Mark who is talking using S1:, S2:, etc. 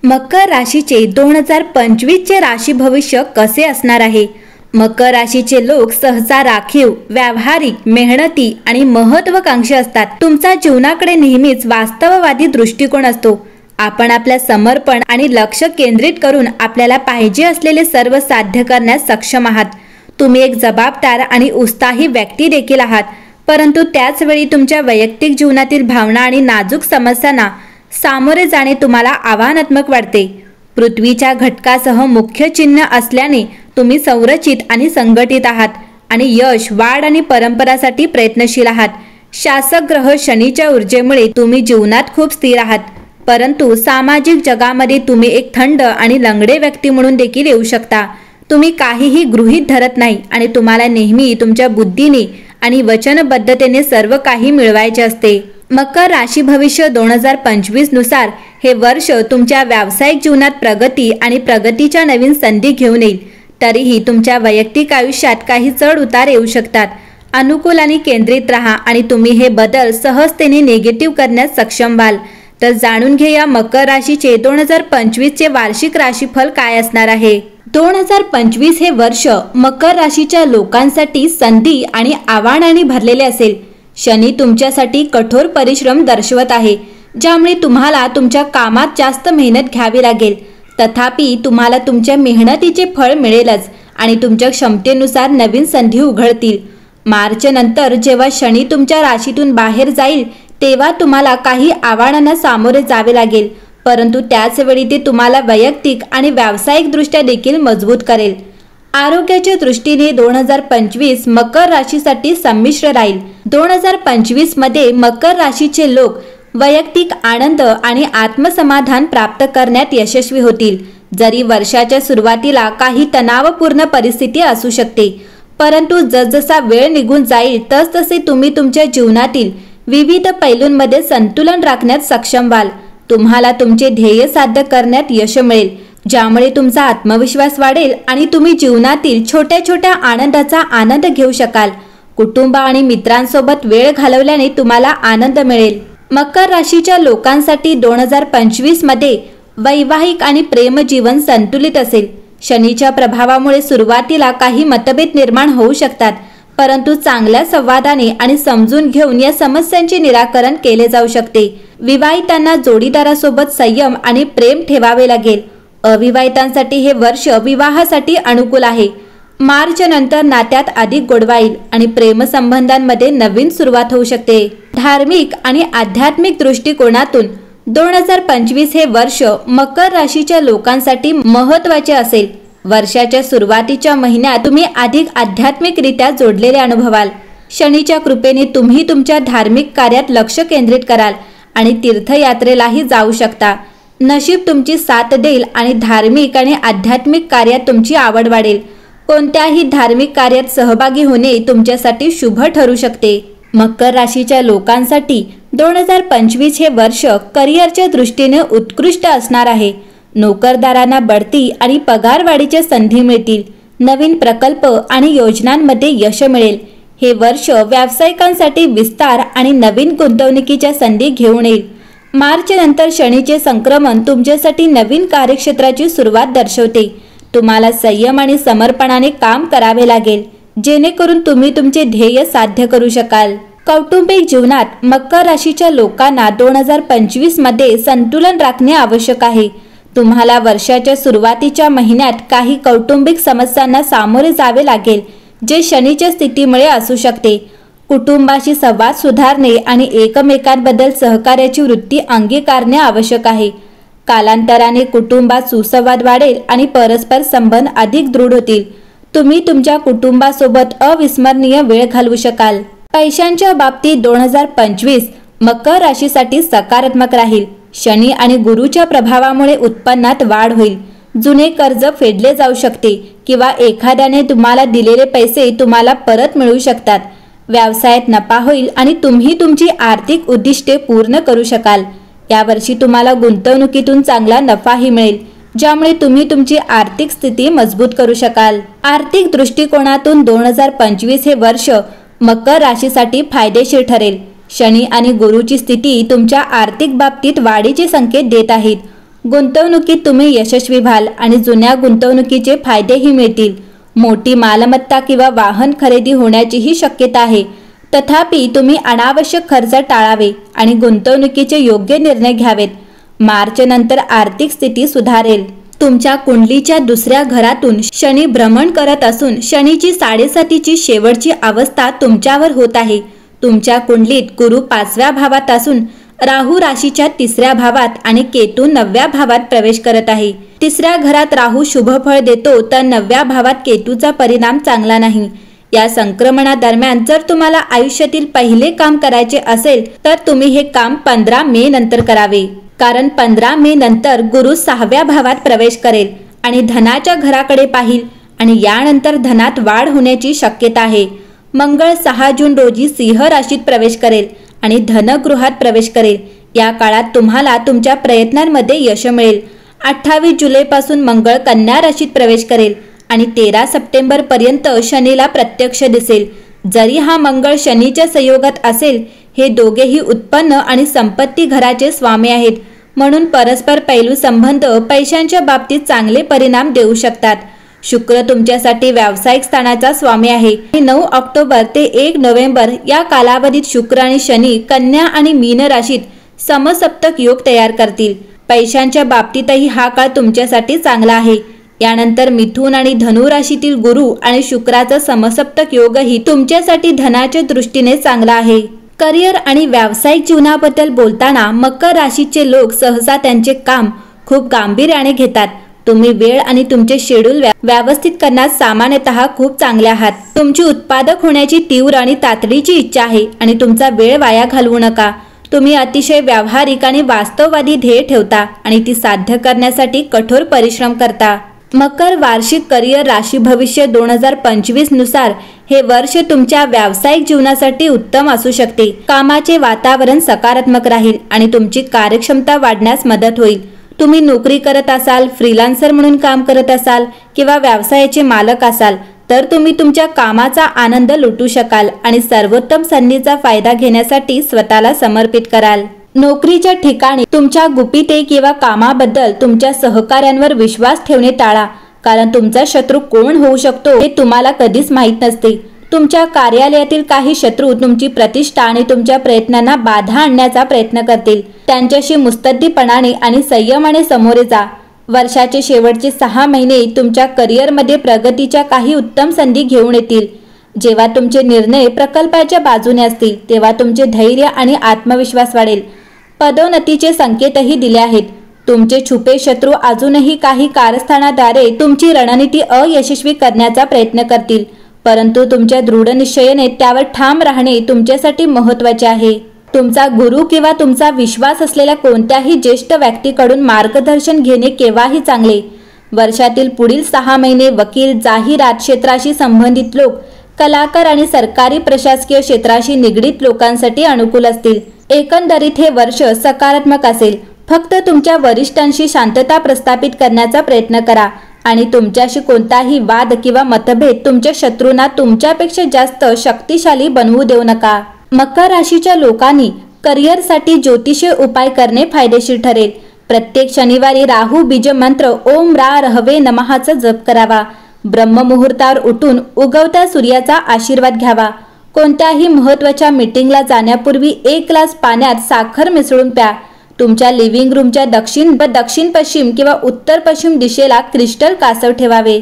S1: मकर राशीचे 2025 चे राशी भविष्य कसे असणार आहे? मकर राशीचे लोक सहसा राखीव, व्यावहारिक, मेहनती आणि महत्त्वाकांक्षी असतात. तुमचा जीवनाकडे नेहमीच वास्तववादी दृष्टिकोन असतो. आपण आपल्या समर्पण आणि लक्ष केंद्रित करून आपल्याला पाहिजे असलेले सर्व साध्य करण्यास सक्षम आहात. तुम्ही एक जबाबदार आणि उत्साही व्यक्ती देखील आहात, परंतु त्याच वेळी तुमच्या वैयक्तिक जीवनातील भावना आणि नाजूक समस्यांना सामोरे जाणे तुम्हाला आव्हानात्मक वाटते. पृथ्वीच्या घटकासह मुख्य चिन्ह असल्याने तुम्ही संरचित आणि संघटित आहात आणि यश, वाढ आणि परंपरासाठी प्रयत्नशील आहात. शासक ग्रह शनीच्या ऊर्जेमुळे तुम्ही जीवनात खूप स्थिर आहात, परंतु सामाजिक जगामध्ये तुम्ही एक थंड आणि लंगडे व्यक्ती म्हणून देखील येऊ शकता. तुम्ही काहीही गृहीत धरत नाही आणि तुम्हाला नेहमी तुमच्या बुद्धीने आणि वचनबद्धतेने सर्व काही मिळवायचे असते. मकर राशी भविष्य 2025 नुसार हे वर्ष तुमच्या व्यावसायिक जीवनात प्रगती आणि प्रगतीच्या नवीन संधी घेऊन येईल. तरीही तुमच्या वैयक्तिक आयुष्यात काही चढ उतार येऊ शकतात. अनुकूल आणि केंद्रित राहा आणि तुम्ही हे बदल सहजतेने निगेटिव्ह करण्यास सक्षम व्हाल. तर जाणून घेऊया मकर राशीचे 2025 चे वार्षिक राशीफल काय असणार आहे. 2025 हे वर्ष मकर राशीच्या लोकांसाठी संधी आणि आव्हानांनी भरलेले असेल. शनी तुमच्यासाठी कठोर परिश्रम दर्शवत आहे, ज्यामुळे तुम्हाला तुमच्या कामात जास्त मेहनत घ्यावी लागेल. तथापि तुम्हाला तुमच्या मेहनतीचे फळ मिळेलच आणि तुमच्या क्षमतेनुसार नवीन संधी उघडतील. मार्च नंतर जेव्हा शनी तुमच्या राशीतून बाहेर जाईल तेव्हा तुम्हाला काही आव्हानांना सामोरे जावे लागेल, परंतु त्याच वेळी ते तुम्हाला वैयक्तिक आणि व्यावसायिकदृष्ट्या देखील मजबूत करेल. आरोग्याच्या दृष्टीने 2025 मकर राशीसाठी संमिश्र राहील. 2025 मध्ये मकर राशीचे लोक वैयक्तिक आनंद आणि आत्मसमाधान प्राप्त करण्यात यशस्वी होतील. जरी वर्षाच्या सुरुवातीला काही तणावपूर्ण परिस्थिती असू शकते, परंतु जसजसा वेळ निघून जाईल तसतसे तुम्ही तुमच्या जीवनातील विविध पैलूंमध्ये संतुलन राखण्यात सक्षम व्हाल. तुम्हाला तुमचे ध्येय साध्य करण्यात यश मिळेल, ज्यामुळे तुमचा आत्मविश्वास वाढेल आणि तुम्ही जीवनातील छोट्या छोट्या आनंदाचा आनंद घेऊ शकाल. कुटुंब आणि मित्रांसोबत वेळ घालवल्याने तुम्हाला आनंद मिळेल. मकर राशीच्या लोकांसाठी 2025 मध्ये वैवाहिक आणि प्रेम जीवन संतुलित असेल. शनीच्या प्रभावामुळे सुरुवातीला काही मतभेद निर्माण होऊ शकतात, परंतु चांगल्या संवादाने आणि समजून घेऊन या समस्यांचे निराकरण केले जाऊ शकते. विवाहितांना जोडीदारासोबत संयम आणि प्रेम ठेवावे लागेल. अविवाहितांसाठी हे वर्ष विवाहासाठी अनुकूल आहे. मार्च नंतर नात्यात अधिक गोडवा येईल आणि प्रेमसंबंधांमध्ये नवीन सुरुवात होऊ शकते. धार्मिक आणि आध्यात्मिक दृष्टिकोनातून 2025 हे वर्ष मकर राशीच्या लोकांसाठी महत्त्वाचे असेल. वर्षाच्या सुरुवातीच्या महिन्यात तुम्ही अधिक आध्यात्मिकरित्या जोडलेले अनुभवाल. शनीच्या कृपेने तुम्ही तुमच्या धार्मिक कार्यात लक्ष केंद्रित कराल आणि तीर्थयात्रेलाही जाऊ शकता. नशीब तुमची साथ देईल आणि धार्मिक आणि आध्यात्मिक कार्यात तुमची आवड वाढेल. कोणत्याही धार्मिक कार्यात सहभागी होणे तुमच्यासाठी शुभ ठरू शकते. मकर राशीच्या लोकांसाठी 2025 हे वर्ष करिअरच्या दृष्टीने उत्कृष्ट असणार आहे. नोकरदारांना बढती आणि पगारवाढीच्या संधी मिळतील. नवीन प्रकल्प आणि योजनांमध्ये यश मिळेल. हे वर्ष व्यावसायिकांसाठी विस्तार आणि नवीन गुंतवणुकीच्या संधी घेऊन येईल. मार्च नंतर शनीचे संक्रमण तुमच्यासाठी नवीन कार्यक्षेत्राची सुरुवात दर्शवते. तुम्हाला संयम आणि समर्पणाने काम करावे लागेल, जेणेकरून तुम्ही तुमचे ध्येय साध्य करू शकाल. कौटुंबिक जीवनात मकर राशीच्या लोकांना 2025 मध्ये संतुलन राखणे आवश्यक आहे. तुम्हाला वर्षाच्या सुरुवातीच्या महिन्यात काही कौटुंबिक समस्यांना सामोरे जावे लागेल, जे शनीच्या स्थितीमुळे असू शकते. कुटुंबाशी संवाद सुधारणे आणि एकमेकांबद्दल सहकार्याची वृत्ती अंगीकारणे आवश्यक आहे. कालांतराने कुटुंबात सुसंवाद वाढेल आणि परस्पर संबंध अधिक दृढ होतील. तुम्ही तुमच्या कुटुंबासोबत अविस्मरणीय वेळ घालवू शकाल. पैशांच्या बाबतीत 2025 मकर राशीसाठी सकारात्मक राहील. शनी आणि गुरुच्या प्रभावामुळे उत्पन्नात वाढ होईल. जुने कर्ज फेडले जाऊ शकते किंवा एखाद्याने तुम्हाला दिलेले पैसे तुम्हाला परत मिळू शकतात. व्यवसायात नफा होईल आणि तुम्ही तुमची आर्थिक उद्दिष्टे पूर्ण करू शकाल. यावर्षी तुम्हाला गुंतवणुकीतून चांगला नफाही मिळेल, ज्यामुळे तुम्ही तुमची आर्थिक स्थिती मजबूत करू शकाल. आर्थिक दृष्टिकोनातून 2025 हे वर्ष मकर राशीसाठी फायदेशीर ठरेल. शनी आणि गुरुची स्थिती तुमच्या आर्थिक बाबतीत वाढीचे संकेत देत आहेत. गुंतवणुकीत तुम्ही यशस्वी व्हाल आणि जुन्या गुंतवणुकीचे फायदेही मिळतील. मोठी मालमत्ता किंवा वाहन खरेदी होण्याचीही शक्यता आहे. तथापि तुम्ही अनावश्यक खर्च टाळावे आणि गुंतवणुकीचे योग्य निर्णय घ्यावेत. मार्च नंतर आर्थिक स्थिती सुधारेल. तुमच्या कुंडलीच्या दुसऱ्या घरातून शनी भ्रमण करत असून शनीची 7.5ची शेवटची अवस्था तुमच्यावर होत आहे. तुमच्या कुंडलीत गुरु 5व्या भावात असून राहू राशीच्या 3ऱ्या भावात आणि केतू 9व्या भावात प्रवेश करत आहे. 3ऱ्या घरात राहू शुभ फळ देतो तर 9व्या भावात केतूचा परिणाम चांगला नाही. या संक्रमणादरम्यान जर तुम्हाला आयुष्यातील पहिले काम करायचे असेल तर तुम्ही हे काम 15 मे नंतर करावे. कारण 15 मे नंतर गुरु 6व्या भावात प्रवेश करेल आणि धनाच्या घराकडे पाहिल आणि यानंतर धनात वाढ होण्याची शक्यता आहे. मंगळ 6 जून रोजी सिंह राशीत प्रवेश करेल आणि धनगृहात प्रवेश करेल. या काळात तुम्हाला तुमच्या प्रयत्नांमध्ये यश मिळेल. 28 जुलैपासून मंगळ कन्या राशीत प्रवेश करेल आणि 13 सप्टेंबर पर्यंत शनीला प्रत्यक्ष दिसेल. जरी हा मंगळ शनीच्या संयोगात असेल, हे दोघेही उत्पन्न आणि संपत्ती घराचे स्वामी आहेत, म्हणून परस्पर पैलू संबंध पैशांच्या बाबतीत चांगले परिणाम देऊ शकतात. शुक्र तुमच्यासाठी व्यावसायिक स्थानाचा स्वामी आहे. 9 ऑक्टोबर ते 1 नोव्हेंबर या कालावधीत शुक्र आणि शनी कन्या आणि मीन राशीत समसप्तक योग तयार करतील. पैशांच्या बाबतीतही हा काळ तुमच्यासाठी चांगला आहे. यानंतर मिथुन आणि धनु राशीतील गुरु आणि शुक्राचा समसप्तक योगही तुमच्यासाठी धनाच्या दृष्टीने चांगला आहे. करिअर आणि व्यावसायिक जीवनाबद्दल बोलताना मकर राशीचे लोक सहसा त्यांचे काम खूप गांभीर्याने घेतात. तुम्ही वेळ आणि तुमचे शेड्यूल व्यवस्थित करण्यात सामान्यतः खूप चांगले आहात. तुमची उत्पादक होण्याची तीव्र आणि तातडीची इच्छा आहे आणि तुमचा वेळ वाया घालवू नका. तुम्ही अतिशय व्यावहारिक आणि वास्तववादी ध्येय ठेवता आणि ती साध्य करण्यासाठी कठोर परिश्रम करता. मकर वार्षिक करिअर राशी भविष्य 2025 नुसार हे वर्ष तुमच्या व्यावसायिक जीवनासाठी उत्तम असू शकते. कामाचे वातावरण सकारात्मक राहील आणि तुमची कार्यक्षमता वाढण्यास मदत होईल. तुम्ही नोकरी करत असाल, फ्रीलान्सर म्हणून काम करत असाल किंवा व्यवसायाचे मालक असाल तर तुम्ही तुमच्या कामाचा आनंद लुटू शकाल आणि सर्वोत्तम संधीचा फायदा घेण्यासाठी स्वतःला समर्पित कराल. नोकरीच्या ठिकाणी तुमच्या गुपिते किंवा कामाबद्दल तुमच्या सहकाऱ्यांवर विश्वास ठेवणे टाळा, कारण तुमचा शत्रू कोण होऊ शकतो हे तुम्हाला कधीच माहीत नसते. तुमच्या कार्यालयातील काही शत्रू तुमची प्रतिष्ठा आणि तुमच्या प्रयत्नांना बाधा आणण्याचा प्रयत्न करतील. त्यांच्याशी मुत्सद्दीपणाने आणि संयमाने सामोरे जा. वर्षाचे शेवटचे 6 महिने तुमच्या करिअरमध्ये प्रगतीच्या काही उत्तम संधी घेऊन येतील. जेव्हा तुमचे निर्णय प्रकल्पाच्या बाजूने असतील तेव्हा तुमचे धैर्य आणि आत्मविश्वास वाढेल. पदोन्नतीचे संकेतही दिले आहेत. तुमचे छुपे शत्रू अजूनही काही कारस्थानाद्वारे तुमची रणनीती अयशस्वी करण्याचा प्रयत्न करतील, परंतु तुमच्या दृढ निश्चयाने त्यावर ठाम राहणे तुमच्यासाठी महत्त्वाचे आहे. तुमचा गुरु किंवा तुमचा विश्वास असलेल्या कोणत्याही ज्येष्ठ व्यक्तीकडून मार्गदर्शन घेणे केव्हाही चांगले. वर्षातील पुढील 6 महिने वकील, जाहिरात क्षेत्राशी संबंधित लोक, कलाकार आणि सरकारी प्रशासकीय क्षेत्राशी निगडीत लोकांसाठी अनुकूल असतील. एकंदरीत हे वर्ष सकारात्मक असेल. फक्त तुमच्या वरिष्ठांशी शांतता प्रस्थापित करण्याचा प्रयत्न करा आणि तुमच्याशी कोणताही वाद किंवा मतभेद तुमच्या शत्रूंना तुमच्यापेक्षा जास्त शक्तिशाली बनवू देऊ नका. मकर राशीच्या लोकांनी करिअरसाठी ज्योतिषीय उपाय करणे फायदेशीर ठरेल. प्रत्येक शनिवारी राहू बीज मंत्र ओम रा रहवे नमःचा जप करावा. ब्रह्ममुहूर्तावर उठून उगवत्या सूर्याचा आशीर्वाद घ्यावा. कोणत्याही महत्त्वाच्या मीटिंगला जाण्यापूर्वी 1 ग्लास पाण्यात साखर मिसळून प्या. तुमच्या लिव्हिंग रूमच्या दक्षिण पश्चिम किंवा उत्तर पश्चिम दिशेला क्रिस्टल कासव ठेवावे.